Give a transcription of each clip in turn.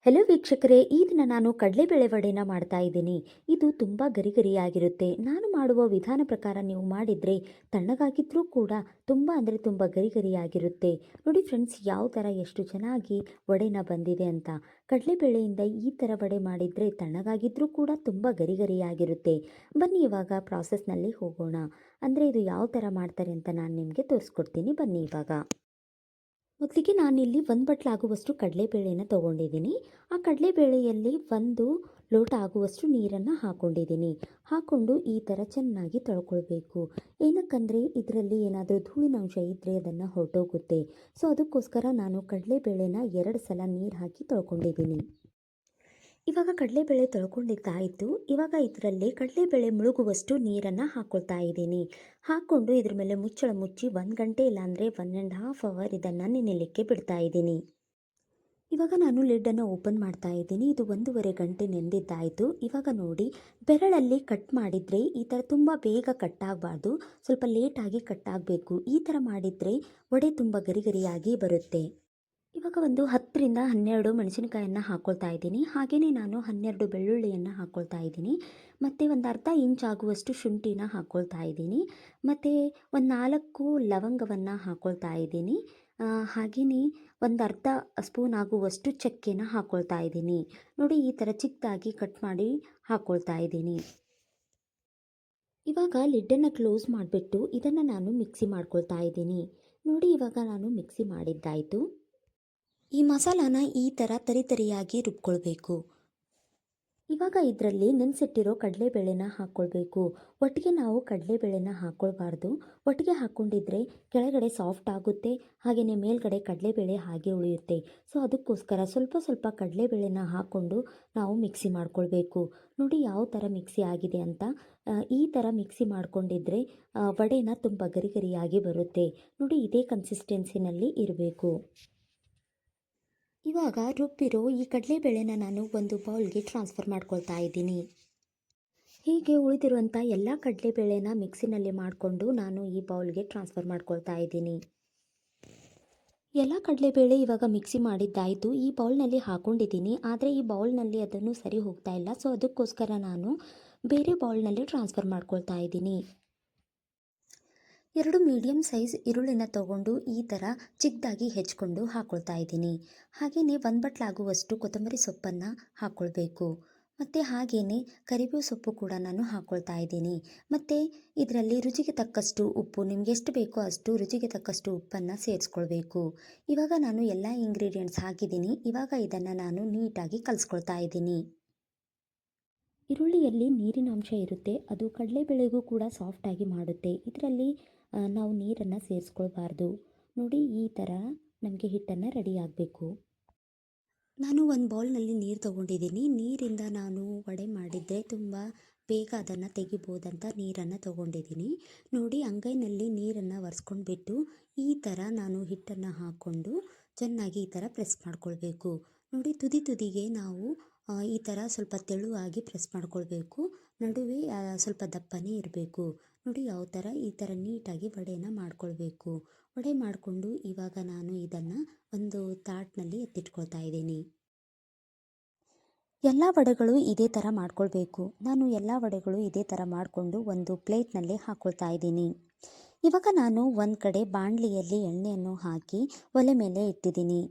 Hello ವೀಕ್ಷಕರೇ, ಈ ದಿನ ನಾನು ಕಡಲೆಬೇಳೆ ವಡೆನ ಮಾಡ್ತಾ ಇದ್ದೀನಿ. ಇದು ತುಂಬ ಗರಿಗರಿಯಾಗಿರುತ್ತೆ. ನಾನು ಮಾಡುವ ವಿಧಾನ ಪ್ರಕಾರ ನೀವು ಮಾಡಿದರೆ ತಣ್ಣಗಾಗಿದ್ರೂ ಕೂಡ ತುಂಬ ಅಂದರೆ ತುಂಬ ಗರಿಗರಿಯಾಗಿರುತ್ತೆ. ನೋಡಿ ಫ್ರೆಂಡ್ಸ್, ಯಾವ ಥರ ಎಷ್ಟು ಚೆನ್ನಾಗಿ ವಡೆನ ಬಂದಿದೆ ಅಂತ. ಕಡಲೆಬೇಳೆಯಿಂದ ಈ ಥರ ವಡೆ ಮಾಡಿದರೆ ತಣ್ಣಗಾಗಿದ್ರೂ ಕೂಡ ತುಂಬ ಗರಿಗರಿಯಾಗಿರುತ್ತೆ. ಬನ್ನಿ ಇವಾಗ ಪ್ರಾಸೆಸ್ನಲ್ಲಿ ಹೋಗೋಣ. ಅಂದರೆ ಇದು ಯಾವ ಥರ ಮಾಡ್ತಾರೆ ಅಂತ ನಾನು ನಿಮಗೆ ತೋರಿಸ್ಕೊಡ್ತೀನಿ. ಬನ್ನಿ ಇವಾಗ. ಮೊದಲಿಗೆ ನಾನಿಲ್ಲಿ ಒಂದು ಬಟ್ಲಾಗುವಷ್ಟು ಕಡಲೆಬೇಳೆನ ತೊಗೊಂಡಿದ್ದೀನಿ. ಆ ಕಡಲೆಬೇಳೆಯಲ್ಲಿ ಒಂದು ಲೋಟ ಆಗುವಷ್ಟು ನೀರನ್ನು ಹಾಕ್ಕೊಂಡಿದ್ದೀನಿ. ಹಾಕ್ಕೊಂಡು ಈ ಥರ ಚೆನ್ನಾಗಿ ತೊಳ್ಕೊಳ್ಬೇಕು. ಏನಕ್ಕಂದರೆ ಇದರಲ್ಲಿ ಏನಾದರೂ ಧೂಳಿನಂಶ ಇದ್ದರೆ ಅದನ್ನು ಹೊರಟೋಗುತ್ತೆ. ಸೊ ಅದಕ್ಕೋಸ್ಕರ ನಾನು ಕಡಲೆಬೇಳೆನ 2 ಸಲ ನೀರು ಹಾಕಿ ತೊಳ್ಕೊಂಡಿದ್ದೀನಿ. ಇವಾಗ ಕಡಲೆಬೇಳೆ ತೊಳ್ಕೊಂಡಿದ್ದಾಯಿತು. ಇವಾಗ ಇದರಲ್ಲಿ ಕಡಲೆಬೇಳೆ ಮುಳುಗುವಷ್ಟು ನೀರನ್ನು ಹಾಕ್ಕೊಳ್ತಾ ಇದ್ದೀನಿ. ಹಾಕ್ಕೊಂಡು ಇದ್ರ ಮೇಲೆ ಮುಚ್ಚಳ ಮುಚ್ಚಿ 1 ಗಂಟೆ ಇಲ್ಲಾಂದರೆ 1.5 ಅವರ್ ಇದನ್ನು ನೆನೆಯಲಿಕ್ಕೆ ಬಿಡ್ತಾ ಇದ್ದೀನಿ. ಇವಾಗ ನಾನು ಲಿಡ್ಡನ್ನು ಓಪನ್ ಮಾಡ್ತಾ ಇದ್ದೀನಿ. ಇದು 1.5 ಗಂಟೆ ನೆಂದಿದ್ದಾಯಿತು. ಇವಾಗ ನೋಡಿ, ಬೆರಳಲ್ಲಿ ಕಟ್ ಮಾಡಿದರೆ ಈ ಥರ ತುಂಬ ಬೇಗ ಕಟ್ ಆಗಬಾರ್ದು, ಸ್ವಲ್ಪ ಲೇಟಾಗಿ ಕಟ್ ಆಗಬೇಕು. ಈ ಥರ ಮಾಡಿದರೆ ವಡೆ ತುಂಬ ಗರಿಗರಿಯಾಗಿ ಬರುತ್ತೆ. ಇವಾಗ ಒಂದು 10ರಿಂದ 12 ಮೆಣಸಿನಕಾಯನ್ನು ಹಾಕ್ಕೊಳ್ತಾ ಇದ್ದೀನಿ. ಹಾಗೆಯೇ ನಾನು 12 ಬೆಳ್ಳುಳ್ಳಿಯನ್ನು ಹಾಕ್ಕೊಳ್ತಾ ಇದ್ದೀನಿ. ಮತ್ತು ಒಂದು ಅರ್ಧ ಇಂಚ್ ಆಗುವಷ್ಟು ಶುಂಠಿನ ಹಾಕ್ಕೊಳ್ತಾ ಇದ್ದೀನಿ. ಮತ್ತು ಒಂದು 4 ಲವಂಗವನ್ನು ಹಾಕ್ಕೊಳ್ತಾ ಇದ್ದೀನಿ. ಹಾಗೆಯೇ ಒಂದು ಅರ್ಧ ಸ್ಪೂನ್ ಆಗುವಷ್ಟು ಚಕ್ಕೆನ ಹಾಕ್ಕೊಳ್ತಾ ಇದ್ದೀನಿ. ನೋಡಿ, ಈ ಥರ ಚಿಕ್ಕದಾಗಿ ಕಟ್ ಮಾಡಿ ಹಾಕ್ಕೊಳ್ತಾ ಇದ್ದೀನಿ. ಇವಾಗ ಲಿಡ್ಡನ್ನು ಕ್ಲೋಸ್ ಮಾಡಿಬಿಟ್ಟು ಇದನ್ನು ನಾನು ಮಿಕ್ಸಿ ಮಾಡ್ಕೊಳ್ತಾ ಇದ್ದೀನಿ. ನೋಡಿ, ಇವಾಗ ನಾನು ಮಿಕ್ಸಿ ಮಾಡಿದ್ದಾಯಿತು. ಈ ಮಸಾಲಾನ ಈ ಥರ ತರಿಯಾಗಿ ರುಬ್ಕೊಳ್ಬೇಕು. ಇವಾಗ ಇದರಲ್ಲಿ ನೆನೆಸಿಟ್ಟಿರೋ ಕಡಲೆಬೇಳೆನ ಹಾಕ್ಕೊಳ್ಬೇಕು. ಒಟ್ಟಿಗೆ ನಾವು ಕಡಲೆಬೇಳೆನ ಹಾಕ್ಕೊಳ್ಬಾರ್ದು. ಒಟ್ಟಿಗೆ ಹಾಕ್ಕೊಂಡಿದ್ರೆ ಕೆಳಗಡೆ ಸಾಫ್ಟ್ ಆಗುತ್ತೆ, ಹಾಗೆಯೇ ಮೇಲ್ಗಡೆ ಕಡಲೆಬೇಳೆ ಹಾಗೆ ಉಳಿಯುತ್ತೆ. ಸೊ ಅದಕ್ಕೋಸ್ಕರ ಸ್ವಲ್ಪ ಸ್ವಲ್ಪ ಕಡಲೆಬೇಳೆನ ಹಾಕ್ಕೊಂಡು ನಾವು ಮಿಕ್ಸಿ ಮಾಡ್ಕೊಳ್ಬೇಕು. ನೋಡಿ ಯಾವ ಥರ ಮಿಕ್ಸಿ ಆಗಿದೆ ಅಂತ. ಈ ಥರ ಮಿಕ್ಸಿ ಮಾಡ್ಕೊಂಡಿದ್ರೆ ವಡೆನ ತುಂಬ ಗರಿಗರಿಯಾಗಿ ಬರುತ್ತೆ. ನೋಡಿ, ಇದೇ ಕನ್ಸಿಸ್ಟೆನ್ಸಿನಲ್ಲಿ ಇರಬೇಕು. ಇವಾಗ ರುಬ್ಬಿರೋ ಈ ಕಡಲೆಬೇಳೆನ ನಾನು ಒಂದು ಬೌಲ್ಗೆ ಟ್ರಾನ್ಸ್ಫರ್ ಮಾಡ್ಕೊಳ್ತಾ ಇದ್ದೀನಿ. ಹೀಗೆ ಉಳಿದಿರುವಂಥ ಎಲ್ಲ ಕಡಲೆಬೇಳೆನ ಮಿಕ್ಸಿನಲ್ಲಿ ಮಾಡಿಕೊಂಡು ನಾನು ಈ ಬೌಲ್ಗೆ ಟ್ರಾನ್ಸ್ಫರ್ ಮಾಡ್ಕೊಳ್ತಾ ಇದ್ದೀನಿ. ಎಲ್ಲ ಕಡಲೆಬೇಳೆ ಇವಾಗ ಮಿಕ್ಸಿ ಮಾಡಿದ್ದಾಯಿತು. ಈ ಬೌಲ್ನಲ್ಲಿ ಹಾಕ್ಕೊಂಡಿದ್ದೀನಿ, ಆದರೆ ಈ ಬೌಲ್ನಲ್ಲಿ ಅದನ್ನು ಸರಿ ಹೋಗ್ತಾ ಇಲ್ಲ. ಸೊ ಅದಕ್ಕೋಸ್ಕರ ನಾನು ಬೇರೆ ಬೌಲ್ನಲ್ಲಿ ಟ್ರಾನ್ಸ್ಫರ್ ಮಾಡ್ಕೊಳ್ತಾ ಇದ್ದೀನಿ. 2 ಮೀಡಿಯಮ್ ಸೈಜ್ ಈರುಳ್ಳಿನ ತೊಗೊಂಡು ಈ ಥರ ಚಿಕ್ಕದಾಗಿ ಹೆಚ್ಕೊಂಡು ಹಾಕ್ಕೊಳ್ತಾ ಇದ್ದೀನಿ. ಹಾಗೆಯೇ 1 ಬಟ್ಲಾಗುವಷ್ಟು ಕೊತ್ತಂಬರಿ ಸೊಪ್ಪನ್ನು ಹಾಕ್ಕೊಳ್ಬೇಕು. ಮತ್ತು ಹಾಗೆಯೇ ಕರಿಬೇವು ಸೊಪ್ಪು ಕೂಡ ನಾನು ಹಾಕ್ಕೊಳ್ತಾ ಇದ್ದೀನಿ. ಮತ್ತು ಇದರಲ್ಲಿ ರುಚಿಗೆ ತಕ್ಕಷ್ಟು ಉಪ್ಪು, ನಿಮ್ಗೆ ಎಷ್ಟು ಬೇಕೋ ಅಷ್ಟು ರುಚಿಗೆ ತಕ್ಕಷ್ಟು ಉಪ್ಪನ್ನು ಸೇರಿಸ್ಕೊಳ್ಬೇಕು. ಇವಾಗ ನಾನು ಎಲ್ಲ ಇಂಗ್ರೀಡಿಯೆಂಟ್ಸ್ ಹಾಕಿದ್ದೀನಿ. ಇವಾಗ ಇದನ್ನು ನಾನು ನೀಟಾಗಿ ಕಲಿಸ್ಕೊಳ್ತಾ ಇದ್ದೀನಿ. ಈರುಳ್ಳಿಯಲ್ಲಿ ನೀರಿನಾಂಶ ಇರುತ್ತೆ, ಅದು ಕಡಲೆಬೇಳೆಗೂ ಕೂಡ ಸಾಫ್ಟಾಗಿ ಮಾಡುತ್ತೆ. ಇದರಲ್ಲಿ ನಾವು ನೀರನ್ನು ಸೇರಿಸ್ಕೊಳ್ಬಾರ್ದು. ನೋಡಿ, ಈ ಥರ ನಮಗೆ ಹಿಟ್ಟನ್ನು ರೆಡಿ ಆಗಬೇಕು. ನಾನು ಒಂದು ಬೌಲ್ನಲ್ಲಿ ನೀರು ತೊಗೊಂಡಿದ್ದೀನಿ. ನೀರಿಂದ ನಾನು ವಡೆ ಮಾಡಿದ್ದೆ ತುಂಬ ಬೇಗ ಅದನ್ನು ತೆಗಿಬೋದಂತ ನೀರನ್ನು ತೊಗೊಂಡಿದ್ದೀನಿ. ನೋಡಿ, ಅಂಗೈನಲ್ಲಿ ನೀರನ್ನು ಒರೆಸ್ಕೊಂಡ್ಬಿಟ್ಟು ಈ ಥರ ನಾನು ಹಿಟ್ಟನ್ನು ಹಾಕ್ಕೊಂಡು ಚೆನ್ನಾಗಿ ಈ ಥರ ಪ್ರೆಸ್ ಮಾಡ್ಕೊಳ್ಬೇಕು. ನೋಡಿ, ತುದಿಗೆ ನಾವು ಈ ಥರ ಸ್ವಲ್ಪ ತೆಳುವಾಗಿ ಪ್ರೆಸ್ ಮಾಡ್ಕೊಳ್ಬೇಕು. ನಡುವೆ ಸ್ವಲ್ಪ ದಪ್ಪನೇ ಇರಬೇಕು. ನೋಡಿ ಯಾವ ಥರ, ಈ ಥರ ನೀಟಾಗಿ ವಡೆನ ಮಾಡ್ಕೊಳ್ಬೇಕು. ವಡೆ ಮಾಡಿಕೊಂಡು ಇವಾಗ ನಾನು ಇದನ್ನು ಒಂದು ತಾಟ್ನಲ್ಲಿ ಎತ್ತಿಟ್ಕೊಳ್ತಾ ಇದ್ದೀನಿ. ಎಲ್ಲ ವಡೆಗಳು ಇದೇ ಥರ ಮಾಡ್ಕೊಳ್ಬೇಕು. ನಾನು ಎಲ್ಲ ವಡೆಗಳು ಇದೇ ಥರ ಮಾಡಿಕೊಂಡು ಒಂದು ಪ್ಲೇಟ್ನಲ್ಲಿ ಹಾಕ್ಕೊಳ್ತಾ ಇದ್ದೀನಿ. ಇವಾಗ ನಾನು ಒಂದು ಕಡೆ ಬಾಣಲಿಯಲ್ಲಿ ಎಣ್ಣೆಯನ್ನು ಹಾಕಿ ಒಲೆ ಮೇಲೆ ಇಟ್ಟಿದ್ದೀನಿ.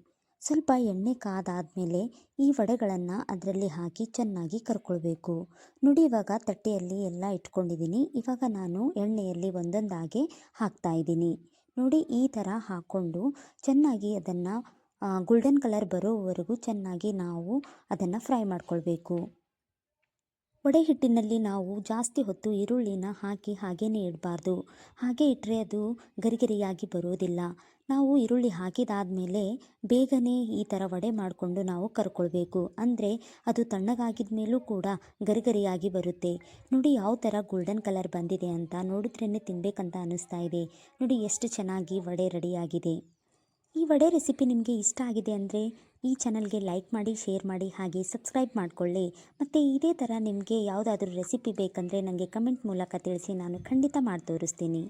ಸ್ವಲ್ಪ ಎಣ್ಣೆ ಕಾದಾದಮೇಲೆ ಈ ವಡೆಗಳನ್ನು ಅದರಲ್ಲಿ ಹಾಕಿ ಚೆನ್ನಾಗಿ ಕರ್ಕೊಳ್ಬೇಕು. ನೋಡಿ, ಇವಾಗ ತಟ್ಟೆಯಲ್ಲಿ ಎಲ್ಲ ಇಟ್ಕೊಂಡಿದ್ದೀನಿ. ಇವಾಗ ನಾನು ಎಣ್ಣೆಯಲ್ಲಿ ಒಂದೊಂದಾಗೆ ಹಾಕ್ತಾ ಇದ್ದೀನಿ. ನೋಡಿ, ಈ ಥರ ಹಾಕ್ಕೊಂಡು ಚೆನ್ನಾಗಿ ಅದನ್ನು ಗೋಲ್ಡನ್ ಕಲರ್ ಬರೋವರೆಗೂ ಚೆನ್ನಾಗಿ ನಾವು ಅದನ್ನು ಫ್ರೈ ಮಾಡ್ಕೊಳ್ಬೇಕು. ವಡೆ ಹಿಟ್ಟಿನಲ್ಲಿ ನಾವು ಜಾಸ್ತಿ ಹೊತ್ತು ಈರುಳ್ಳಿನ ಹಾಕಿ ಹಾಗೇ ಇಡಬಾರ್ದು. ಹಾಗೆ ಇಟ್ಟರೆ ಅದು ಗರಿಗರಿಯಾಗಿ ಬರೋದಿಲ್ಲ. ನಾವು ಈರುಳ್ಳಿ ಹಾಕಿದಾದಮೇಲೆ ಬೇಗನೆ ಈ ಥರ ವಡೆ ಮಾಡಿಕೊಂಡು ನಾವು ಕರ್ಕೊಳ್ಬೇಕು. ಅಂದರೆ ಅದು ತಣ್ಣಗಾಗಿದ ಮೇಲೂ ಕೂಡ ಗರಿಗರಿಯಾಗಿ ಬರುತ್ತೆ. ನೋಡಿ ಯಾವ ಥರ ಗೋಲ್ಡನ್ ಕಲರ್ ಬಂದಿದೆ ಅಂತ. ನೋಡಿದ್ರೇ ತಿನ್ನಬೇಕಂತ ಅನ್ನಿಸ್ತಾ ಇದೆ. ನೋಡಿ ಎಷ್ಟು ಚೆನ್ನಾಗಿ ವಡೆ ರೆಡಿಯಾಗಿದೆ. ಈ ವಡೆ ರೆಸಿಪಿ ನಿಮಗೆ ಇಷ್ಟ ಆಗಿದೆ ಅಂದರೆ ಈ ಚಾನಲ್ಗೆ ಲೈಕ್ ಮಾಡಿ, ಶೇರ್ ಮಾಡಿ, ಹಾಗೆ ಸಬ್ಸ್ಕ್ರೈಬ್ ಮಾಡಿಕೊಳ್ಳಿ. ಮತ್ತು ಇದೇ ಥರ ನಿಮಗೆ ಯಾವುದಾದ್ರೂ ರೆಸಿಪಿ ಬೇಕಂದರೆ ನನಗೆ ಕಮೆಂಟ್ ಮೂಲಕ ತಿಳಿಸಿ, ನಾನು ಖಂಡಿತ ಮಾಡಿ ತೋರಿಸ್ತೀನಿ.